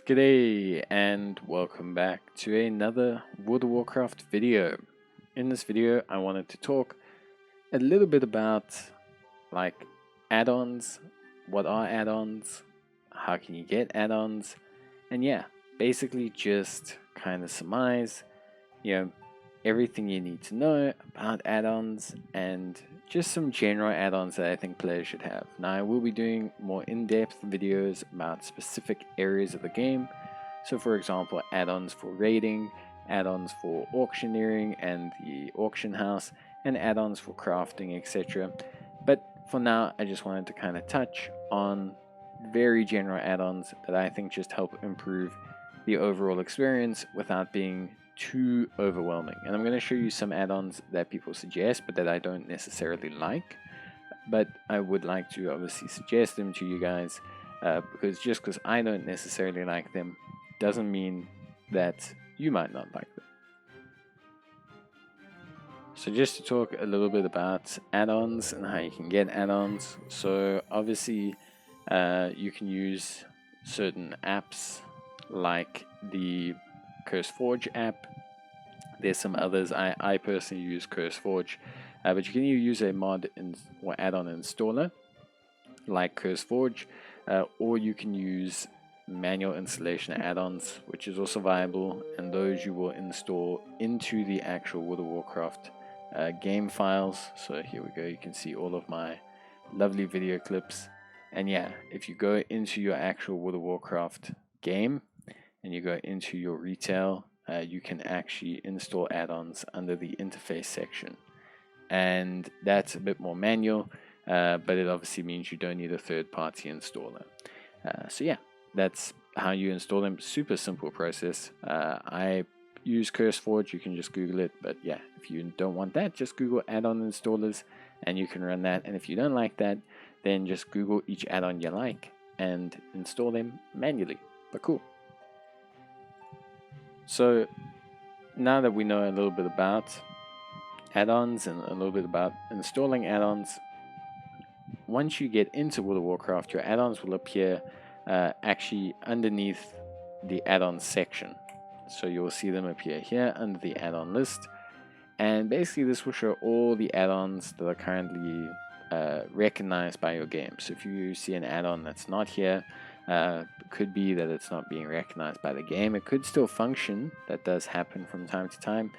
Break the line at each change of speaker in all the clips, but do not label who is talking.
G'day and welcome back to another World of Warcraft video. In this video I wanted to talk a little bit about like add-ons, what are add-ons, how can you get add-ons, and yeah, basically just kind of surmise, everything you need to know about add-ons and just some general add-ons that I think players should have. Now I will be doing more in-depth videos about specific areas of the game. So for example, add-ons for raiding, add-ons for auctioneering and the auction house, and add-ons for crafting, etc. But for now, I just wanted to kind of touch on very general add-ons that I think just help improve the overall experience without being too overwhelming. And I'm going to show you some add-ons that people suggest but that I don't necessarily like, but I would like to obviously suggest them to you guys, because just because I don't necessarily like them doesn't mean that you might not like them. So just to talk a little bit about add-ons and how you can get add-ons. So obviously you can use certain apps like the CurseForge app. There's some others. I personally use CurseForge, but you can either use a mod or add-on installer like CurseForge, or you can use manual installation add-ons, which is also viable, and those you will install into the actual World of Warcraft game files. So here we go, you can see all of my lovely video clips. And yeah, if you go into your actual World of Warcraft game and you go into your retail, you can actually install add-ons under the interface section, and that's a bit more manual, but it obviously means you don't need a third-party installer. So yeah, that's how you install them. Super simple process. I use CurseForge. You can just Google it, but yeah, if you don't want that, just Google add-on installers and you can run that. And if you don't like that, then just Google each add-on you like and install them manually. But cool. So now that we know a little bit about add-ons and a little bit about installing add-ons, once you get into World of Warcraft, your add-ons will appear actually underneath the add-on section. So you'll see them appear here under the add-on list, and basically this will show all the add-ons that are currently recognized by your game. So if you see an add-on that's not here, it could be that it's not being recognized by the game. It could still function. That does happen from time to time.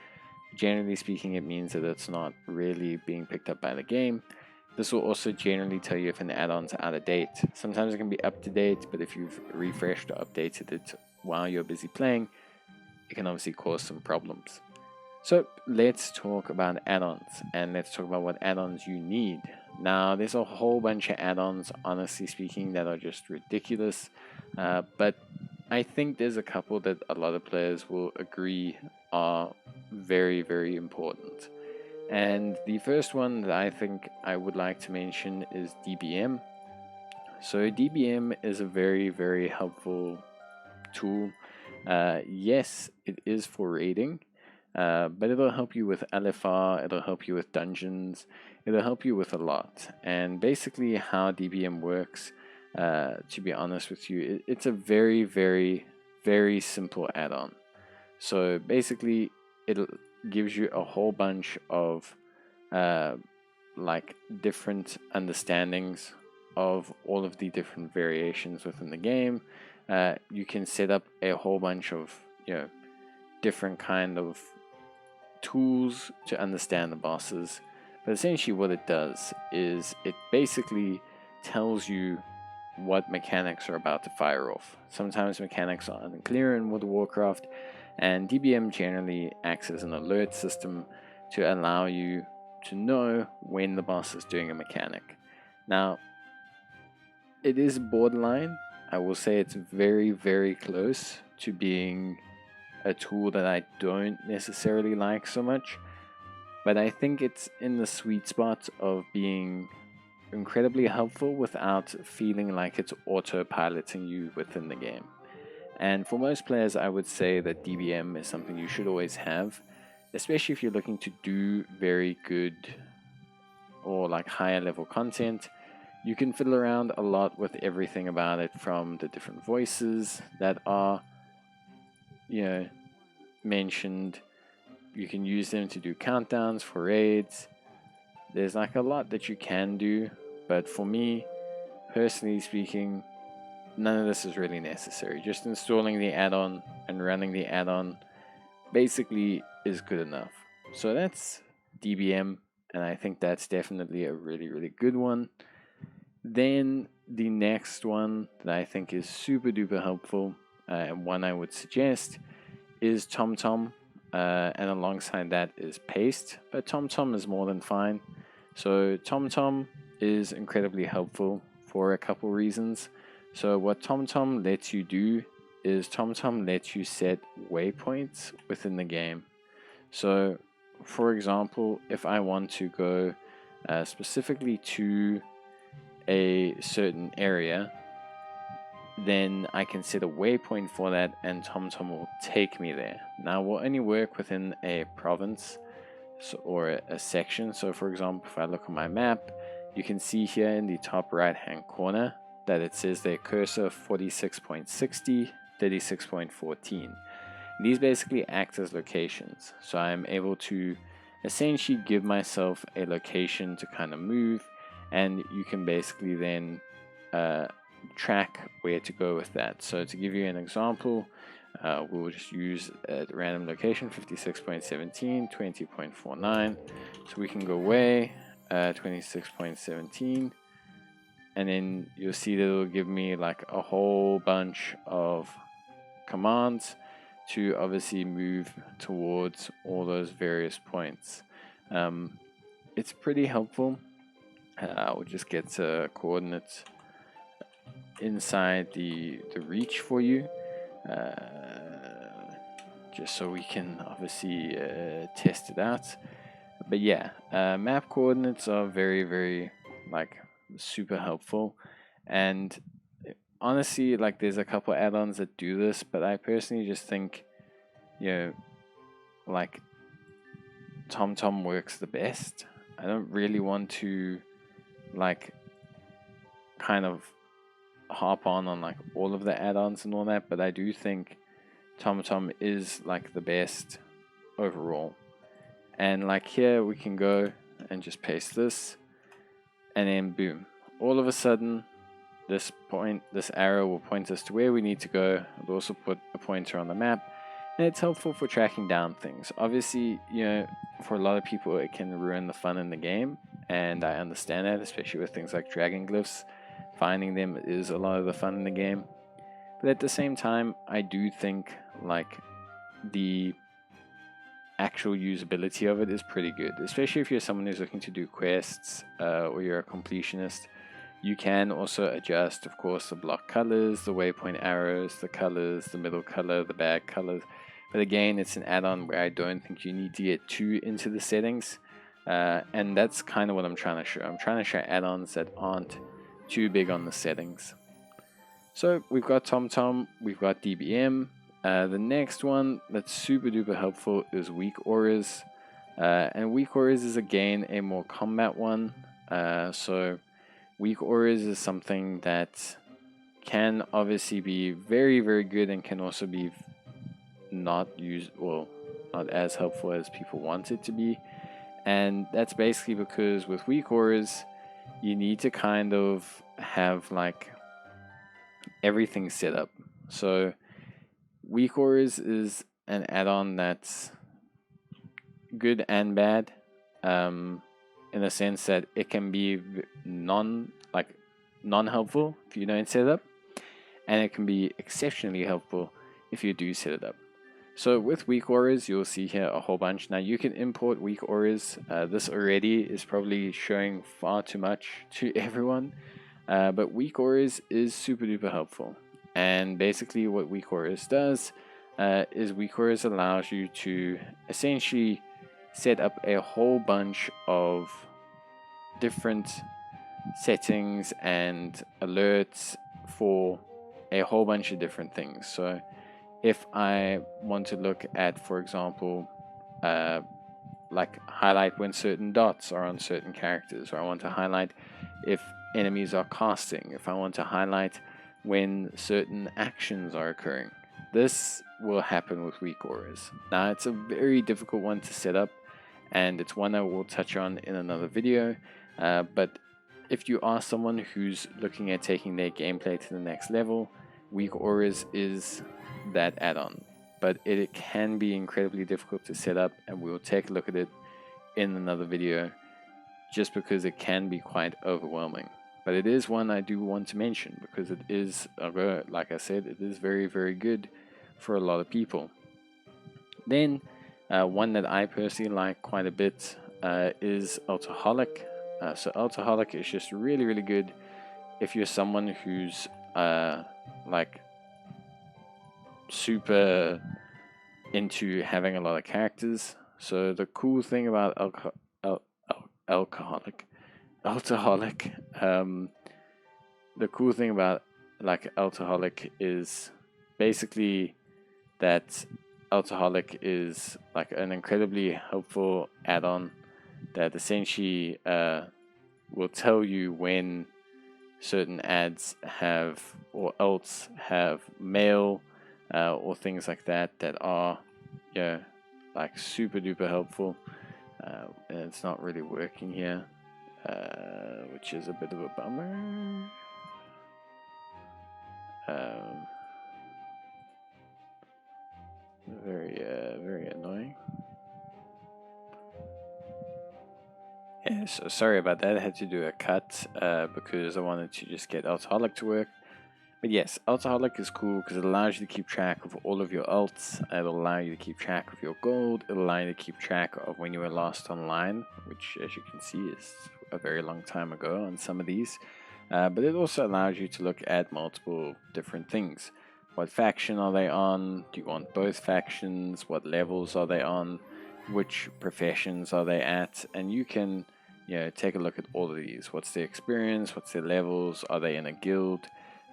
Generally speaking, it means that it's not really being picked up by the game. This will also generally tell you if an add-on's out of date. Sometimes it can be up to date, but if you've refreshed or updated it while you're busy playing, it can obviously cause some problems. So let's talk about add-ons, and let's talk about what add-ons you need. Now, there's a whole bunch of add-ons, honestly speaking, that are just ridiculous, but I think there's a couple that a lot of players will agree are very, very important. And the first one that I think I would like to mention is DBM. So DBM is a very, very helpful tool. Yes, it is for raiding, but it'll help you with LFR, it'll help you with dungeons, it'll help you with a lot. And basically how DBM works, to be honest with you, it's a very, very, very simple add-on. So basically it gives you a whole bunch of like different understandings of all of the different variations within the game. You can set up a whole bunch of different kind of tools to understand the bosses, but essentially what it does is it basically tells you what mechanics are about to fire off. Sometimes mechanics are unclear in World of Warcraft, and DBM generally acts as an alert system to allow you to know when the boss is doing a mechanic. Now, it is borderline. I will say it's very, very close to being a tool that I don't necessarily like so much, but I think it's in the sweet spot of being incredibly helpful without feeling like it's autopiloting you within the game. And for most players, I would say that DBM is something you should always have, especially if you're looking to do very good or like higher level content. You can fiddle around a lot with everything about it, from the different voices that are, mentioned. You can use them to do countdowns for raids. There's like a lot that you can do, but for me, personally speaking, none of this is really necessary. Just installing the add-on and running the add-on basically is good enough. So that's DBM, and I think that's definitely a really, really good one. Then the next one that I think is super duper helpful, and one I would suggest, is TomTom, and alongside that is Paste, but TomTom is more than fine. So TomTom is incredibly helpful for a couple reasons. So what TomTom lets you do is TomTom lets you set waypoints within the game. So for example, if I want to go specifically to a certain area, then I can set a waypoint for that and TomTom will take me there. Now, we'll only work within a province or a section. So for example, if I look at my map, you can see here in the top right hand corner that it says their cursor 46.60, 36.14. These basically act as locations. So I'm able to essentially give myself a location to kind of move, and you can basically then track where to go with that. So to give you an example, we'll just use a random location 56.17, 20.49. So we can go away 26.17, and then you'll see that it'll give me like a whole bunch of commands to obviously move towards all those various points. It's pretty helpful. We'll just get coordinates inside the reach for you, just so we can obviously test it out. But yeah, map coordinates are very, very like super helpful, and honestly, like there's a couple add-ons that do this, but I personally just think, like TomTom works the best. I don't really want to like kind of hop on like all of the add-ons and all that, but I do think TomTom is like the best overall. And like here we can go and just paste this, and then boom, all of a sudden this arrow will point us to where we need to go. It'll also put a pointer on the map, and it's helpful for tracking down things. Obviously, for a lot of people it can ruin the fun in the game, and I understand that, especially with things like dragon glyphs. Finding them is a lot of the fun in the game, but at the same time, I do think like the actual usability of it is pretty good, especially if you're someone who's looking to do quests or you're a completionist. You can also adjust, of course, the block colors, the waypoint arrows, the colors, the middle color, the bag colors. But again, it's an add-on where I don't think you need to get too into the settings, and that's kind of what I'm trying to show. I'm trying to show add-ons that aren't too big on the settings. So we've got TomTom, we've got DBM. The next one that's super duper helpful is weak auras, and weak auras is again a more combat one. So weak auras is something that can obviously be very, very good and can also be not as helpful as people want it to be. And that's basically because with weak auras, you need to kind of have like everything set up. So weak auras is an add-on that's good and bad, in the sense that it can be non-helpful if you don't set it up, and it can be exceptionally helpful if you do set it up. So with weak auras, you'll see here a whole bunch. Now you can import weak auras. This already is probably showing far too much to everyone, but weak auras is super duper helpful. And basically what weak auras does is weak auras allows you to essentially set up a whole bunch of different settings and alerts for a whole bunch of different things. So if I want to look at, for example, like highlight when certain dots are on certain characters, or I want to highlight if enemies are casting, if I want to highlight when certain actions are occurring. This will happen with weak auras. Now, it's a very difficult one to set up, and it's one I will touch on in another video, but if you are someone who's looking at taking their gameplay to the next level, weak auras is that add-on. But it can be incredibly difficult to set up, and we'll take a look at it in another video, just because it can be quite overwhelming. But it is one I do want to mention, because it is, like I said, it is very, very good for a lot of people. Then, one that I personally like quite a bit is Alcoholic. So Alcoholic is just really, really good if you're someone who's like super into having a lot of characters. So the cool thing about Alcoholic, the cool thing about like Alcoholic is basically that Alcoholic is like an incredibly helpful add-on that essentially will tell you when certain ads have or alts have mail or things like that are, you know, like super duper helpful. And it's not really working here, which is a bit of a bummer. Very annoying. Yeah, so sorry about that. I had to do a cut because I wanted to just get Alcoholic to work. But yes, Alcoholic is cool because it allows you to keep track of all of your alts. It'll allow you to keep track of your gold. It'll allow you to keep track of when you were last online, which, as you can see, is a very long time ago on some of these. But it also allows you to look at multiple different things. What faction are they on? Do you want both factions? What levels are they on? Which professions are they at? And you can, you know, take a look at all of these. What's their experience? What's their levels? Are they in a guild?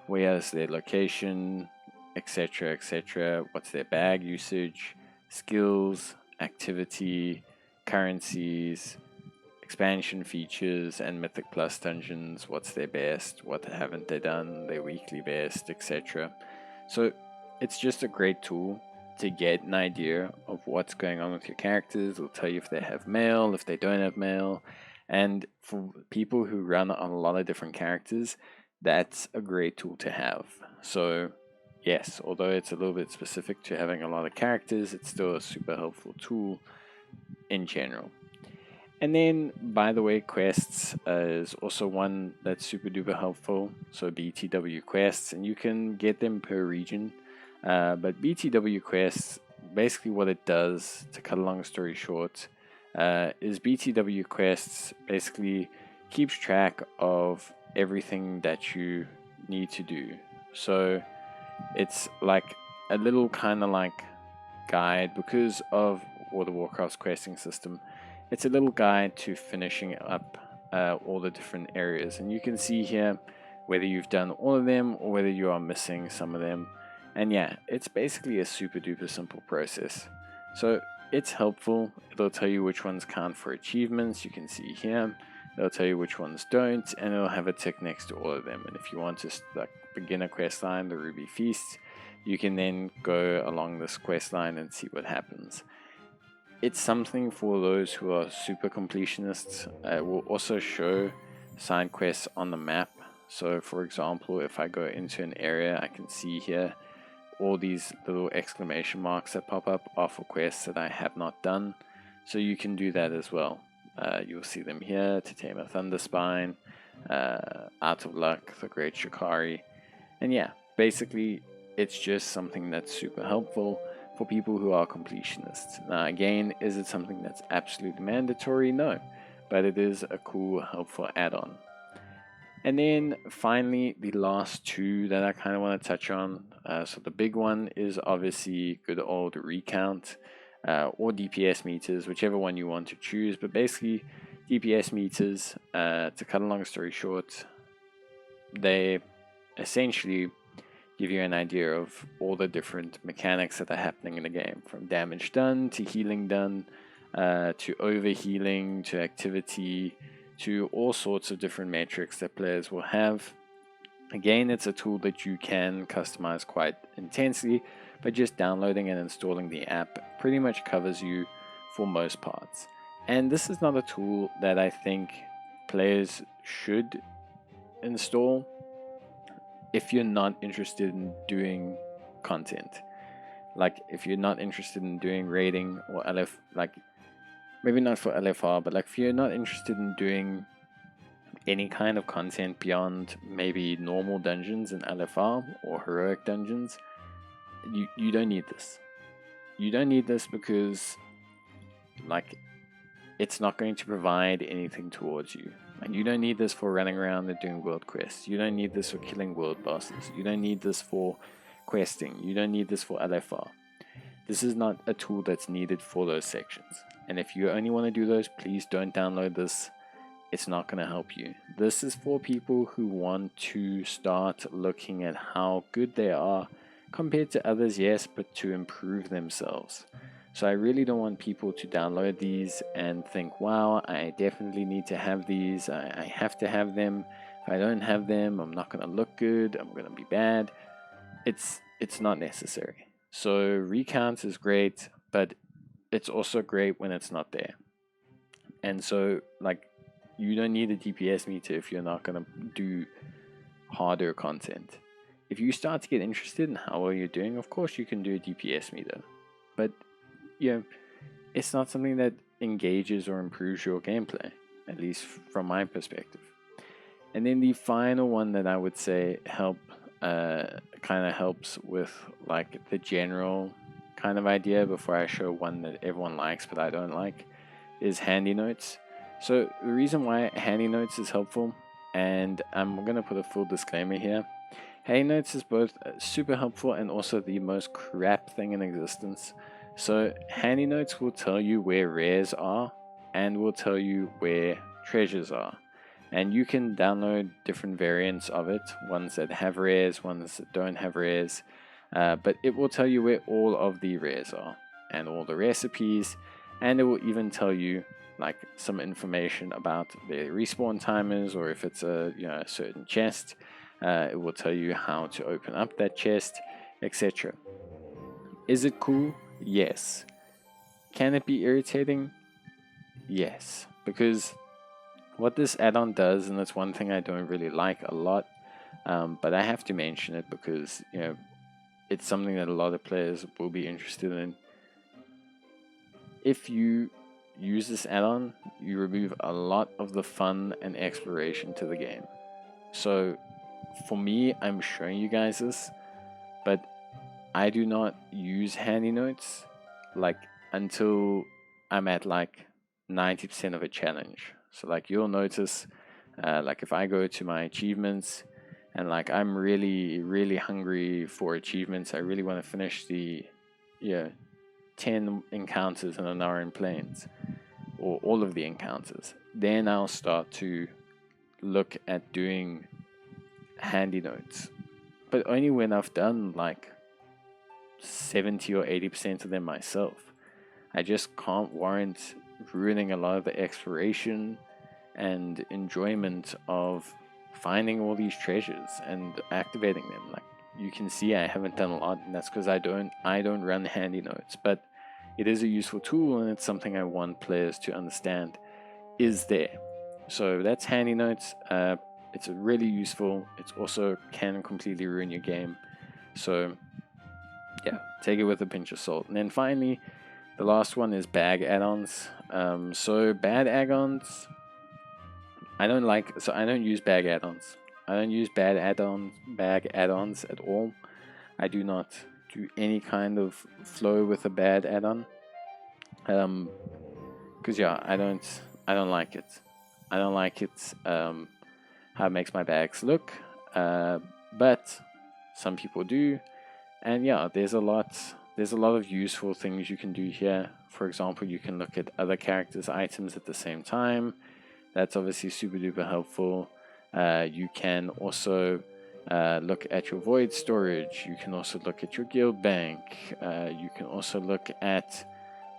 Where's their location, etc., etc. What's their bag usage, skills, activity, currencies, expansion features, and Mythic Plus dungeons. What's their best? What haven't they done? Their weekly best, etc. So it's just a great tool to get an idea of what's going on with your characters. It'll tell you if they have mail, if they don't have mail. And for people who run a lot of different characters, that's a great tool to have. So yes, although it's a little bit specific to having a lot of characters, it's still a super helpful tool in general. And then, by the way, quests is also one that's super duper helpful. So BTW quests, and you can get them per region. But BTW quests, basically what it does, to cut a long story short, is BTW quests basically keeps track of everything that you need to do. So it's like a little kind of like guide, because of World of Warcraft's questing system. It's a little guide to finishing up all the different areas, and you can see here whether you've done all of them or whether you are missing some of them. And yeah, it's basically a super duper simple process. So it's helpful. It'll tell you which ones count for achievements. You can see here. It'll tell you which ones don't, and it'll have a tick next to all of them. And if you want to like begin a quest line, the Ruby Feast, you can then go along this quest line and see what happens. It's something for those who are super completionists. It will also show side quests on the map. So for example, if I go into an area, I can see here all these little exclamation marks that pop up are for quests that I have not done. So you can do that as well. You'll see them here: to tame a Thunderspine, Out of Luck, the Great Shikari. And yeah, basically it's just something that's super helpful for people who are completionists. Now again, is it something that's absolutely mandatory? No, but it is a cool, helpful add-on. And then finally, the last two that I kind of want to touch on. So the big one is obviously good old recount, or DPS meters, whichever one you want to choose. But basically, DPS meters, to cut a long story short, they essentially give you an idea of all the different mechanics that are happening in the game, from damage done to healing done, to overhealing, to activity, to all sorts of different metrics that players will have. Again, it's a tool that you can customize quite intensely, but just downloading and installing the app pretty much covers you for most parts. And this is not a tool that I think players should install if you're not interested in doing content. Like if you're not interested in doing raiding or LF, like maybe not for LFR, but like if you're not interested in doing any kind of content beyond maybe normal dungeons in LFR or heroic dungeons, you don't need this. You don't need this because like it's not going to provide anything towards you. Like you don't need this for running around and doing world quests. You don't need this for killing world bosses. You don't need this for questing. You don't need this for LFR. This is not a tool that's needed for those sections. And if you only want to do those, please don't download this. It's not going to help you. This is for people who want to start looking at how good they are compared to others, yes, but to improve themselves. So I really don't want people to download these and think, wow, I definitely need to have these. I have to have them. If I don't have them, I'm not going to look good. I'm going to be bad. It's not necessary. So recounts is great, but it's also great when it's not there. And so like you don't need a DPS meter if you're not going to do harder content. If you start to get interested in how well you're doing, of course you can do a DPS meter. But it's not something that engages or improves your gameplay, at least from my perspective. And then the final one that I would say kind of helps with like the general kind of idea before I show one that everyone likes but I don't like is handy notes. So the reason why handy notes is helpful, and I'm going to put a full disclaimer here, handy notes is both super helpful and also the most crap thing in existence. So handy notes will tell you where rares are and will tell you where treasures are. And you can download different variants of it, ones that have rares, ones that don't have rares. But it will tell you where all of the rares are and all the recipes. And it will even tell you like some information about the respawn timers, or if it's a certain chest, it will tell you how to open up that chest, etc. Is it cool? Yes. Can it be irritating? Yes. Because what this add-on does, and that's one thing I don't really like a lot, but I have to mention it because it's something that a lot of players will be interested in. If you use this add-on, you remove a lot of the fun and exploration to the game. So for me, I'm showing you guys this, but I do not use handy notes like until I'm at like 90% of a challenge. So like you'll notice like if I go to my achievements and like I'm really hungry for achievements, I really want to finish the 10 encounters in an hour in Plains, or all of the encounters, then I'll start to look at doing handy notes, but only when I've done like 70 or 80% of them myself. I just can't warrant ruining a lot of the exploration and enjoyment of finding all these treasures and activating them. Like you can see, I haven't done a lot, and that's because I don't run handy notes, but it is a useful tool, and it's something I want players to understand is there. So that's handy notes. It's really useful. It also can completely ruin your game. So yeah, take it with a pinch of salt. And then finally, the last one is bag add-ons. So bad add-ons, I don't use bag add-ons. I don't use bag add-ons at all. I do not do any kind of flow with a bad add-on. Because I don't like it. I don't like it how it makes my bags look. But some people do. And yeah, there's a lot of useful things you can do here. For example, you can look at other characters' items at the same time. That's obviously super duper helpful. You can also look at your void storage. You can also look at your guild bank. You can also look at,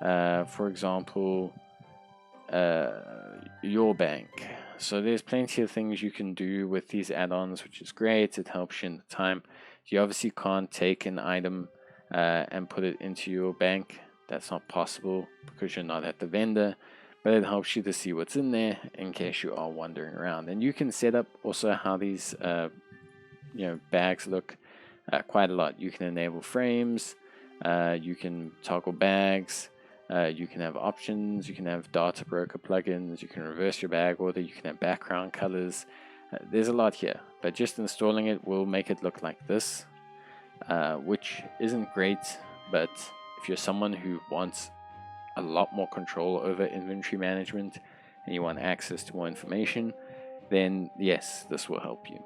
for example, your bank. So there's plenty of things you can do with these add-ons, which is great. It helps you in the time. You obviously can't take an item and put it into your bank. That's not possible because you're not at the vendor, but it helps you to see what's in there in case you are wandering around. And you can set up also how these bags look quite a lot. You can enable frames, you can toggle bags, you can have options, you can have data broker plugins, you can reverse your bag order, you can have background colors. There's a lot here, but just installing it will make it look like this, which isn't great. But if you're someone who wants a lot more control over inventory management and you want access to more information, then yes, this will help you.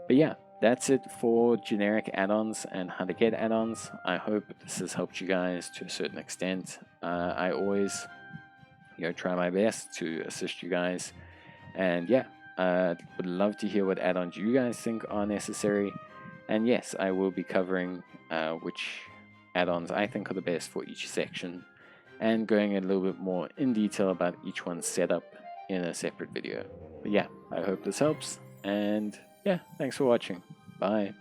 But yeah, that's it for generic add-ons and how to get add-ons. I hope this has helped you guys to a certain extent. I always try my best to assist you guys, and yeah, would love to hear what add-ons you guys think are necessary. And yes, I will be covering which add-ons I think are the best for each section and going a little bit more in detail about each one's setup in a separate video. But yeah, I hope this helps, and yeah, thanks for watching. Bye.